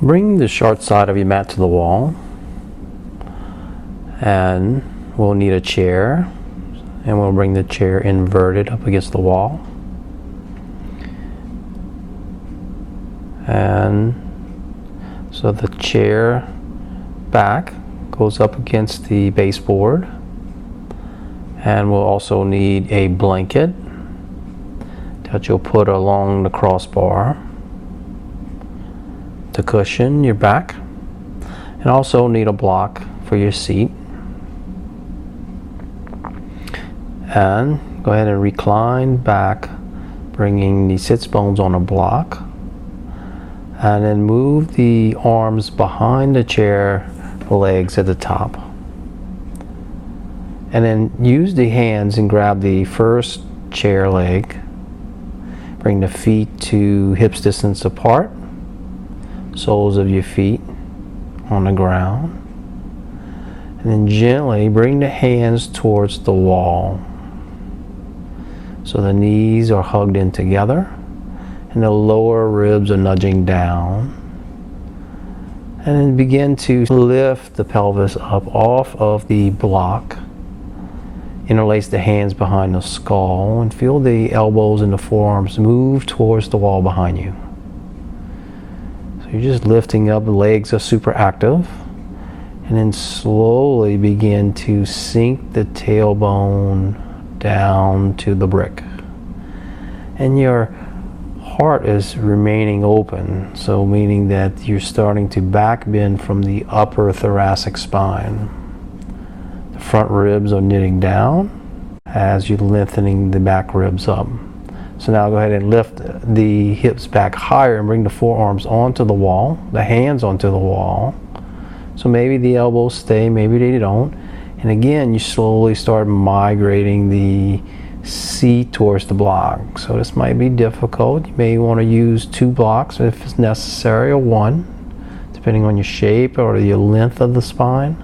Bring the short side of your mat to the wall, and we'll need a chair, and we'll bring the chair inverted up against the wall. And so the chair back goes up against the baseboard, and we'll also need a blanket that you'll put along the crossbar to cushion your back, and also need a block for your seat. And go ahead and recline back, bringing the sits bones on a block, and then move the arms behind the chair legs at the top, and then use the hands and grab the first chair leg, bring the feet to hips distance apart, soles of your feet on the ground, and then gently bring the hands towards the wall so the knees are hugged in together and the lower ribs are nudging down. And then begin to lift the pelvis up off of the block. Interlace the hands behind the skull and feel the elbows and the forearms move towards the wall behind you. So you're just lifting up, the legs are super active. And then slowly begin to sink the tailbone down to the brick. And your heart is remaining open, so meaning that you're starting to back bend from the upper thoracic spine. The front ribs are knitting down as you're lengthening the back ribs up. So now go ahead and lift the hips back higher and bring the forearms onto the wall, the hands onto the wall. So maybe the elbows stay, maybe they don't. And again, you slowly start migrating the seat towards the block. So this might be difficult. You may want to use 2 blocks if it's necessary, or 1, depending on your shape or your length of the spine.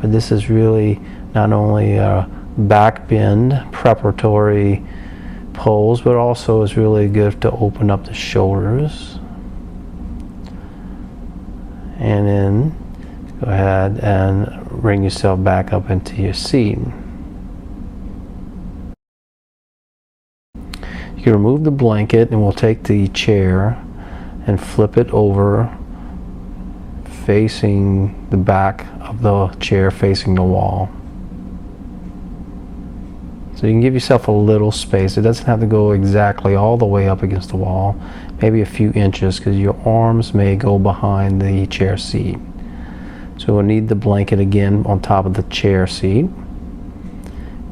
But this is really not only a back bend preparatory pose, but also is really good to open up the shoulders. And then go ahead and bring yourself back up into your seat. You can remove the blanket, and we'll take the chair and flip it over, facing the back of the chair, facing the wall. So you can give yourself a little space. It doesn't have to go exactly all the way up against the wall, maybe a few inches, because your arms may go behind the chair seat. So we'll need the blanket again on top of the chair seat.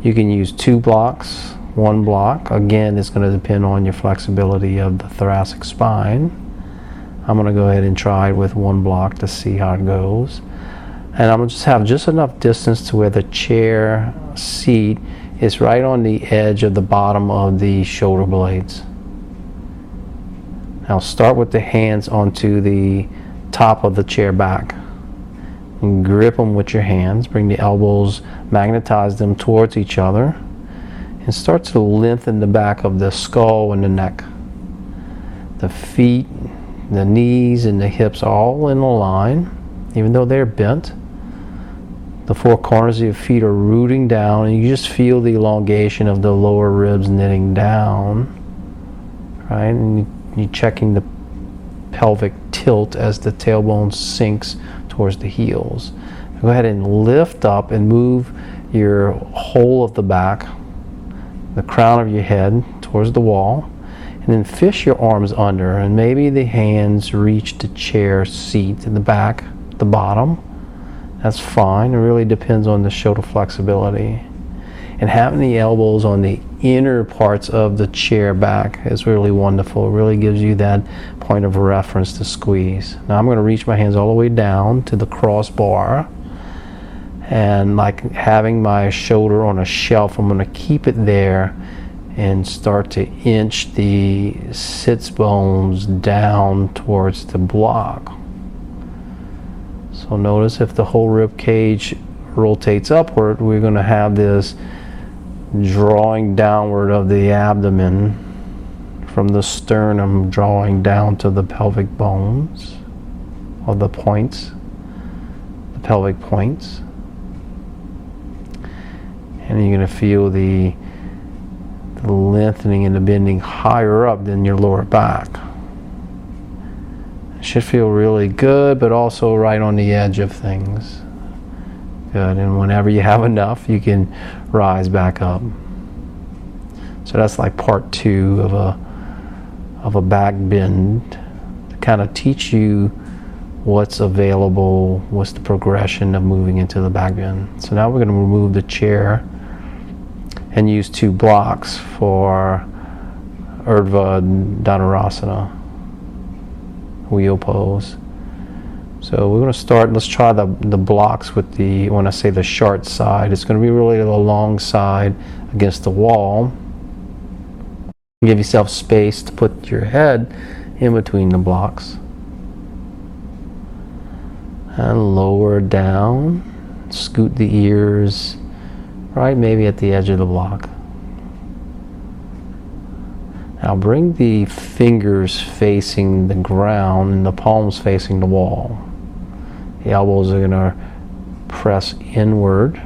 You can use 2 blocks, 1 block. Again, it's going to depend on your flexibility of the thoracic spine. I'm going to go ahead and try it with 1 block to see how it goes. And I'm going to just have just enough distance to where the chair seat is right on the edge of the bottom of the shoulder blades. Now start with the hands onto the top of the chair back. And grip them with your hands. Bring the elbows, magnetize them towards each other, and start to lengthen the back of the skull and the neck. The feet, the knees, and the hips are all in a line, even though they're bent. The 4 corners of your feet are rooting down, and you just feel the elongation of the lower ribs knitting down, right? And you're checking the pelvic tilt as the tailbone sinks towards the heels. Go ahead and lift up and move your whole of the back, the crown of your head towards the wall, and then fish your arms under, and maybe the hands reach the chair seat in the back, the bottom. That's fine. It really depends on the shoulder flexibility. And having the elbows on the inner parts of the chair back is really wonderful. It really gives you that point of reference to squeeze. Now I'm going to reach my hands all the way down to the crossbar, and like having my shoulder on a shelf, I'm going to keep it there and start to inch the sits bones down towards the block. So notice if the whole rib cage rotates upward, we're going to have this drawing downward of the abdomen from the sternum, drawing down to the pelvic bones. of the points, the pelvic points. And you're going to feel the lengthening and the bending higher up than your lower back. It should feel really good, but also right on the edge of things. Good, and whenever you have enough, you can rise back up. So that's like part 2 of a back bend, to kind of teach you what's available, what's the progression of moving into the back bend. So now we're going to remove the chair and use 2 blocks for Urdhva Dhanurasana, wheel pose. So we're going to start, let's try the blocks with the, when I say the short side, it's going to be really the long side against the wall. Give yourself space to put your head in between the blocks. And lower down, scoot the ears right maybe at the edge of the block. Now bring the fingers facing the ground and the palms facing the wall. The elbows are going to press inward.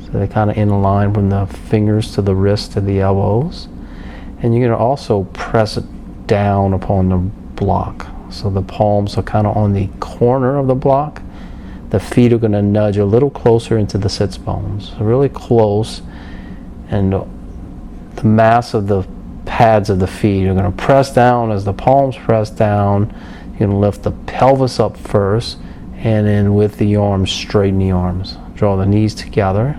So they're kind of in line from the fingers to the wrist to the elbows. And you're going to also press it down upon the block. So the palms are kind of on the corner of the block. The feet are going to nudge a little closer into the sits bones. So really close. And the mass of the pads of the feet are going to press down. As the palms press down, you're going to lift the pelvis up first, and then with the arms, straighten the arms. Draw the knees together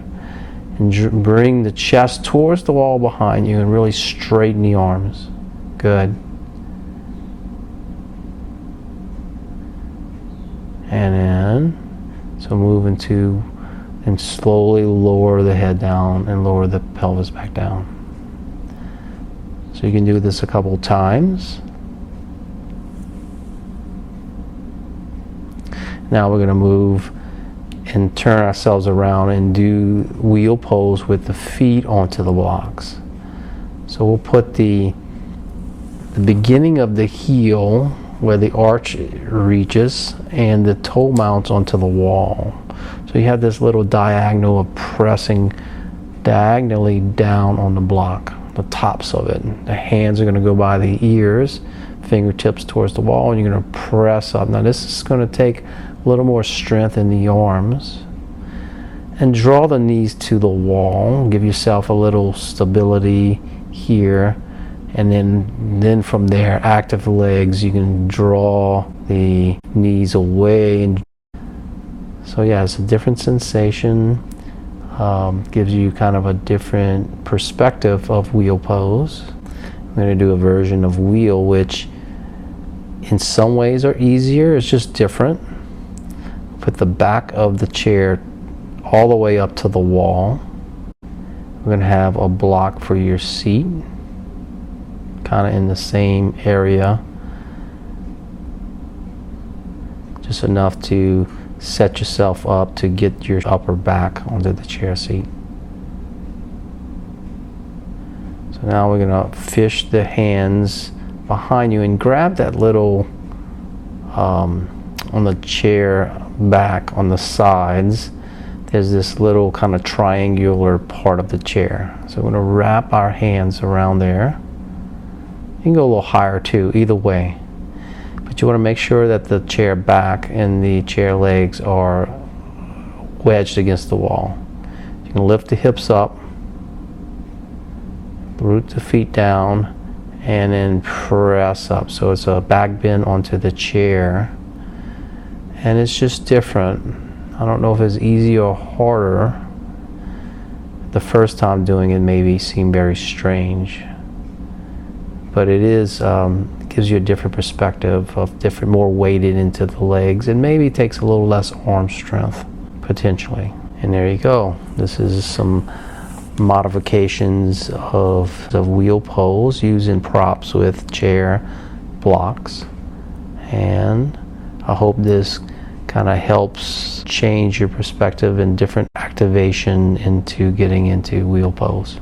and bring the chest towards the wall behind you and really straighten the arms. Good. And then, so move into, and slowly lower the head down and lower the pelvis back down. So you can do this a couple times. Now we're going to move and turn ourselves around and do wheel pose with the feet onto the blocks. So we'll put the beginning of the heel where the arch reaches and the toe mounts onto the wall. So you have this little diagonal of pressing diagonally down on the block, the tops of it. The hands are going to go by the ears, fingertips towards the wall, and you're going to press up. Now this is going to take a little more strength in the arms. And draw the knees to the wall. Give yourself a little stability here. And then from there, active legs, you can draw the knees away. And so yeah, it's a different sensation. Gives you kind of a different perspective of wheel pose. I'm going to do a version of wheel, which in some ways are easier. It's just different. Put the back of the chair all the way up to the wall. We're going to have a block for your seat, kind of in the same area, just enough to set yourself up to get your upper back onto the chair seat. So now we're going to fish the hands behind you and grab that little on the chair back on the sides. There's this little kind of triangular part of the chair. So we're going to wrap our hands around there. You can go a little higher too, either way. But you want to make sure that the chair back and the chair legs are wedged against the wall. You can lift the hips up, root the feet down, and then press up. So it's a back bend onto the chair. And it's just different. I don't know if it's easy or harder. The first time doing it maybe seemed very strange. But it is, gives you a different perspective of different, more weighted into the legs, and maybe takes a little less arm strength, potentially. And there you go. This is some modifications of the wheel pose using props with chair blocks. And I hope this kind of helps change your perspective and different activation into getting into wheel pose.